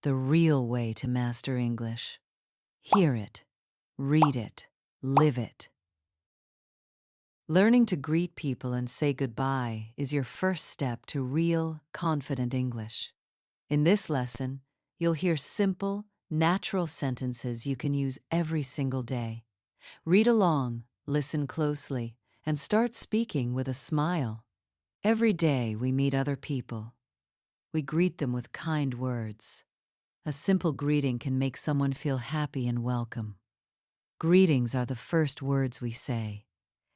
the real way to master English. Hear it, read it, live it. Learning to greet people and say goodbye is your first step to real, confident English. In this lesson, you'll hear simple, natural sentences you can use every single day. Read along, listen closely, and start speaking with a smile. Every day we meet other people. We greet them with kind words. A simple greeting can make someone feel happy and welcome. Greetings are the first words we say.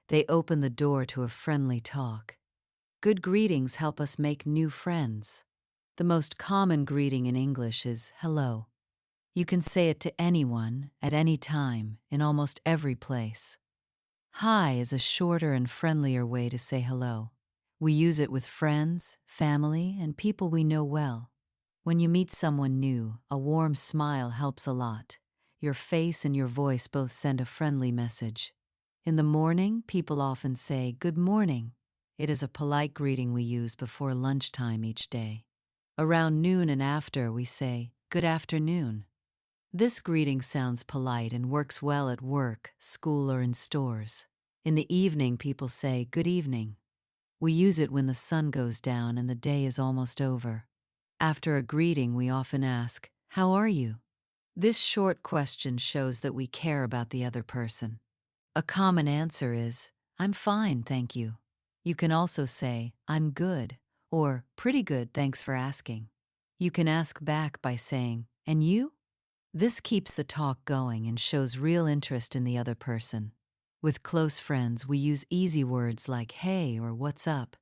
They open the door to a friendly talk. Good greetings help us make new friends. The most common greeting in English is hello. You can say it to anyone, at any time, in almost every place. Hi is a shorter and friendlier way to say hello. We use it with friends, family, and people we know well. When you meet someone new, a warm smile helps a lot. Your face and your voice both send a friendly message. In the morning, people often say, "Good morning." It is a polite greeting we use before lunchtime each day. Around noon and after, we say, "Good afternoon." This greeting sounds polite and works well at work, school, or in stores. In the evening, people say, "Good evening." We use it when the sun goes down and the day is almost over. After a greeting, we often ask, "How are you?" This short question shows that we care about the other person. A common answer is, "I'm fine, thank you." You can also say, "I'm good," or "Pretty good, thanks for asking." You can ask back by saying, "And you?" This keeps the talk going and shows real interest in the other person. With close friends, we use easy words like "Hey" or "What's up?"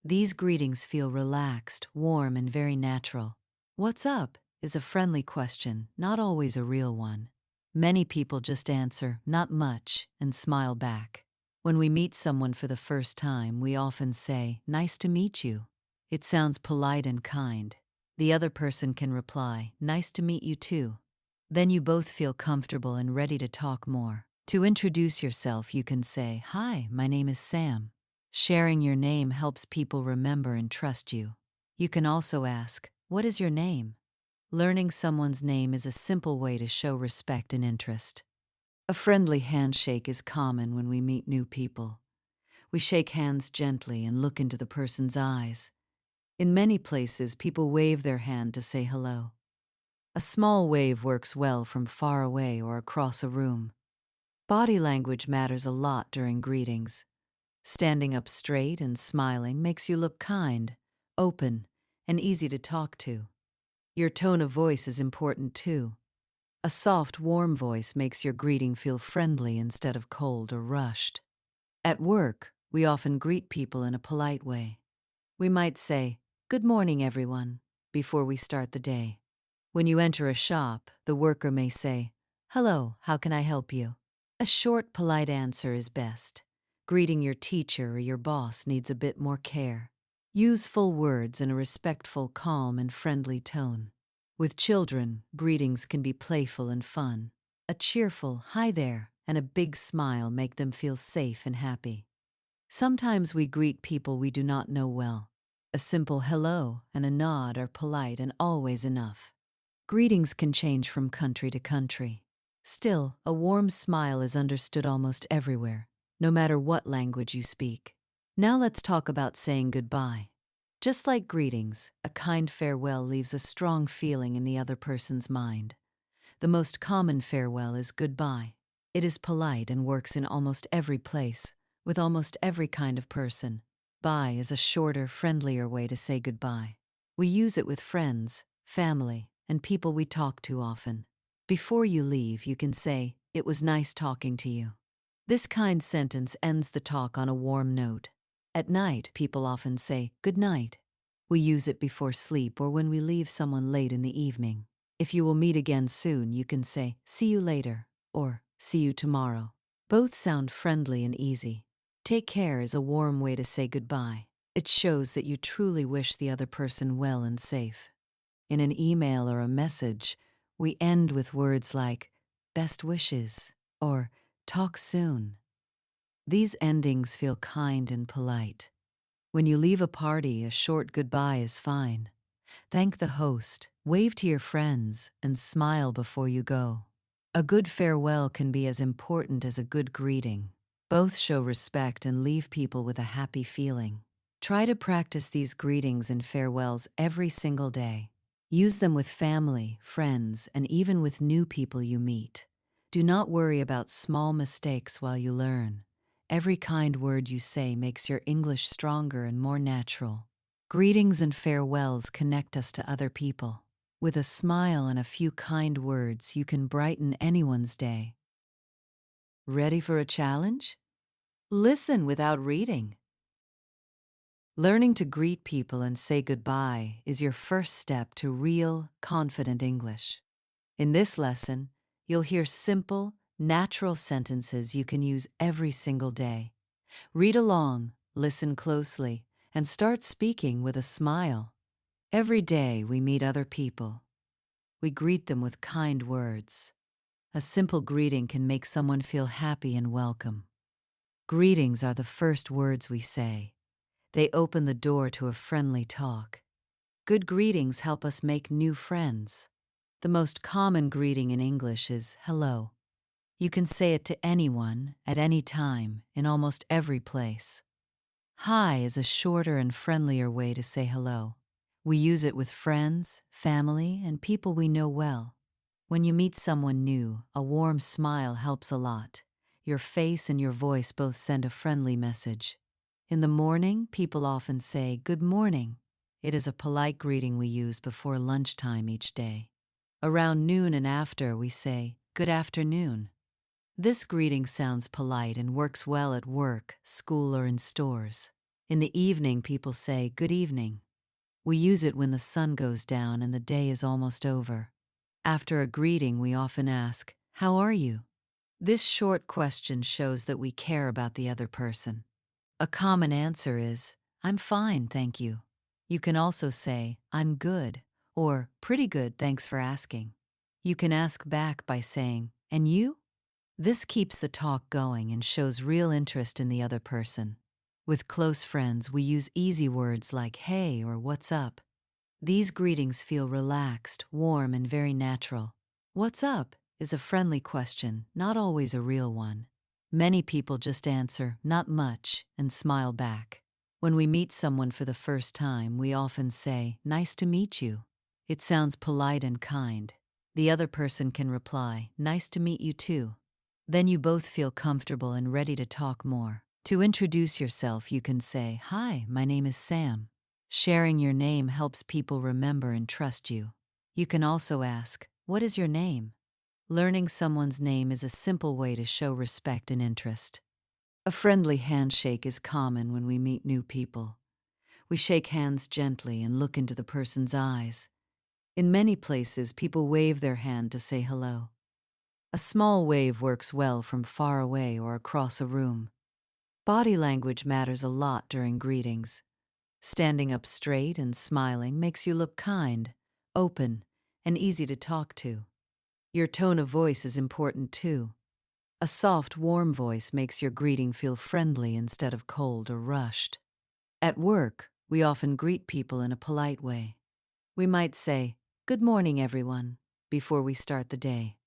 These greetings feel relaxed, warm, and very natural. "What's up?" is a friendly question, not always a real one. Many people just answer, "Not much," and smile back. When we meet someone for the first time, we often say, "Nice to meet you." It sounds polite and kind. The other person can reply, "Nice to meet you too." Then you both feel comfortable and ready to talk more. To introduce yourself, you can say, "Hi, my name is Sam." Sharing your name helps people remember and trust you. You can also ask, "What is your name?" Learning someone's name is a simple way to show respect and interest. A friendly handshake is common when we meet new people. We shake hands gently and look into the person's eyes. In many places, people wave their hand to say hello. A small wave works well from far away or across a room. Body language matters a lot during greetings. Standing up straight and smiling makes you look kind, open, and easy to talk to. Your tone of voice is important too. A soft, warm voice makes your greeting feel friendly instead of cold or rushed. At work, we often greet people in a polite way. We might say, "Good morning, everyone," before we start the day. When you enter a shop, the worker may say, "Hello, how can I help you?" A short, polite answer is best. Greeting your teacher or your boss needs a bit more care. Use full words in a respectful, calm, and friendly tone. With children, greetings can be playful and fun. A cheerful "Hi there" and a big smile make them feel safe and happy. Sometimes we greet people we do not know well. A simple hello and a nod are polite and always enough. Greetings can change from country to country. Still, a warm smile is understood almost everywhere, no matter what language you speak. Now let's talk about saying goodbye. Just like greetings, a kind farewell leaves a strong feeling in the other person's mind. The most common farewell is goodbye. It is polite and works in almost every place, with almost every kind of person. Bye is a shorter, friendlier way to say goodbye. We use it with friends, family, and people we talk to often. Before you leave, you can say, "It was nice talking to you." This kind sentence ends the talk on a warm note. At night, people often say, "Good night." We use it before sleep or when we leave someone late in the evening. If you will meet again soon, you can say, "See you later," or "See you tomorrow." Both sound friendly and easy. "Take care" is a warm way to say goodbye. It shows that you truly wish the other person well and safe. In an email or a message, we end with words like, "Best wishes," or "Talk soon." These endings feel kind and polite. When you leave a party, a short goodbye is fine. Thank the host, wave to your friends, and smile before you go. A good farewell can be as important as a good greeting. Both show respect and leave people with a happy feeling. Try to practice these greetings and farewells every single day. Use them with family, friends, and even with new people you meet. Do not worry about small mistakes while you learn. Every kind word you say makes your English stronger and more natural. Greetings and farewells connect us to other people. With a smile and a few kind words, you can brighten anyone's day. Ready for a challenge? Listen without reading. Learning to greet people and say goodbye is your first step to real, confident English. In this lesson, you'll hear simple, natural sentences you can use every single day. Read along, listen closely, and start speaking with a smile. Every day we meet other people. We greet them with kind words. A simple greeting can make someone feel happy and welcome. Greetings are the first words we say. They open the door to a friendly talk. Good greetings help us make new friends. The most common greeting in English is hello. You can say it to anyone, at any time, in almost every place. Hi is a shorter and friendlier way to say hello. We use it with friends, family, and people we know well. When you meet someone new, a warm smile helps a lot. Your face and your voice both send a friendly message. In the morning, people often say, "Good morning." It is a polite greeting we use before lunchtime each day. Around noon and after, we say, "Good afternoon." This greeting sounds polite and works well at work, school, or in stores. In the evening, people say, "Good evening." We use it when the sun goes down and the day is almost over. After a greeting, we often ask, "How are you?" This short question shows that we care about the other person. A common answer is, "I'm fine, thank you." You can also say, "I'm good," or "Pretty good, thanks for asking." You can ask back by saying, "And you?" This keeps the talk going and shows real interest in the other person. With close friends, we use easy words like "Hey" or "What's up?" These greetings feel relaxed, warm, and very natural. "What's up?" is a friendly question, not always a real one. Many people just answer, "Not much," and smile back. When we meet someone for the first time, we often say, "Nice to meet you." It sounds polite and kind. The other person can reply, "Nice to meet you too." Then you both feel comfortable and ready to talk more. To introduce yourself, you can say, "Hi, my name is Sam." Sharing your name helps people remember and trust you. You can also ask, "What is your name?" Learning someone's name is a simple way to show respect and interest. A friendly handshake is common when we meet new people. We shake hands gently and look into the person's eyes. In many places, people wave their hand to say hello. A small wave works well from far away or across a room. Body language matters a lot during greetings. Standing up straight and smiling makes you look kind, open, and easy to talk to. Your tone of voice is important too. A soft, warm voice makes your greeting feel friendly instead of cold or rushed. At work, we often greet people in a polite way. We might say, "Good morning, everyone," before we start the day.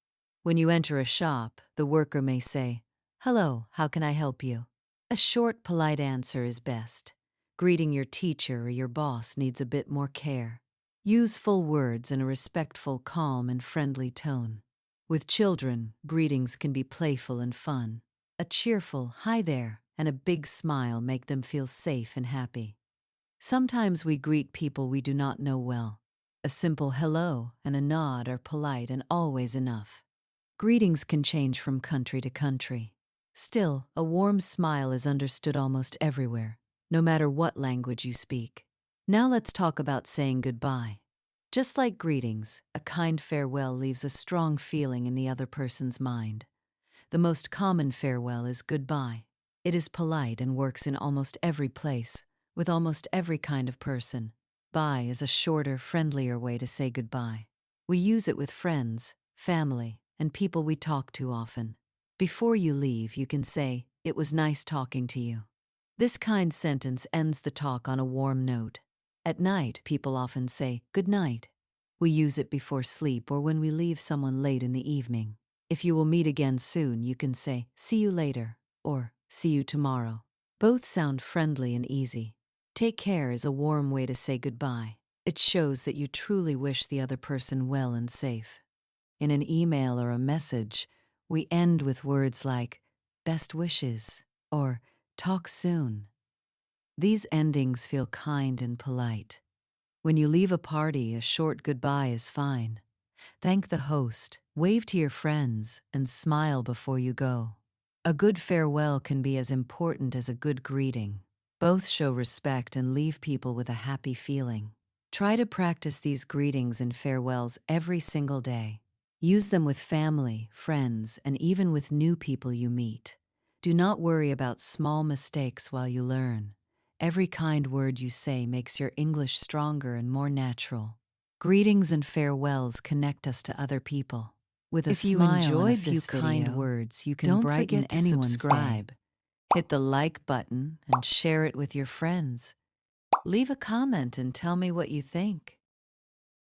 When you enter a shop, the worker may say, "Hello, how can I help you?" A short, polite answer is best. Greeting your teacher or your boss needs a bit more care. Use full words in a respectful, calm, and friendly tone. With children, greetings can be playful and fun. A cheerful "Hi there" and a big smile make them feel safe and happy. Sometimes we greet people we do not know well. A simple hello and a nod are polite and always enough. Greetings can change from country to country. Still, a warm smile is understood almost everywhere, no matter what language you speak. Now let's talk about saying goodbye. Just like greetings, a kind farewell leaves a strong feeling in the other person's mind. The most common farewell is goodbye. It is polite and works in almost every place, with almost every kind of person. Bye is a shorter, friendlier way to say goodbye. We use it with friends, family, and people we talk to often. Before you leave, you can say, "It was nice talking to you." This kind sentence ends the talk on a warm note. At night, people often say, "Good night." We use it before sleep or when we leave someone late in the evening. If you will meet again soon, you can say, "See you later," or "See you tomorrow." Both sound friendly and easy. Take care is a warm way to say goodbye. It shows that you truly wish the other person well and safe. In an email or a message, we end with words like, "Best wishes," or "Talk soon." These endings feel kind and polite. When you leave a party, a short goodbye is fine. Thank the host, wave to your friends, and smile before you go. A good farewell can be as important as a good greeting. Both show respect and leave people with a happy feeling. Try to practice these greetings and farewells every single day. Use them with family, friends, and even with new people you meet. Do not worry about small mistakes while you learn. Every kind word you say makes your English stronger and more natural. Greetings and farewells connect us to other people. With a smile and a few kind words, you can brighten anyone's day. Hit the like button and share it with your friends. Leave a comment and tell me what you think.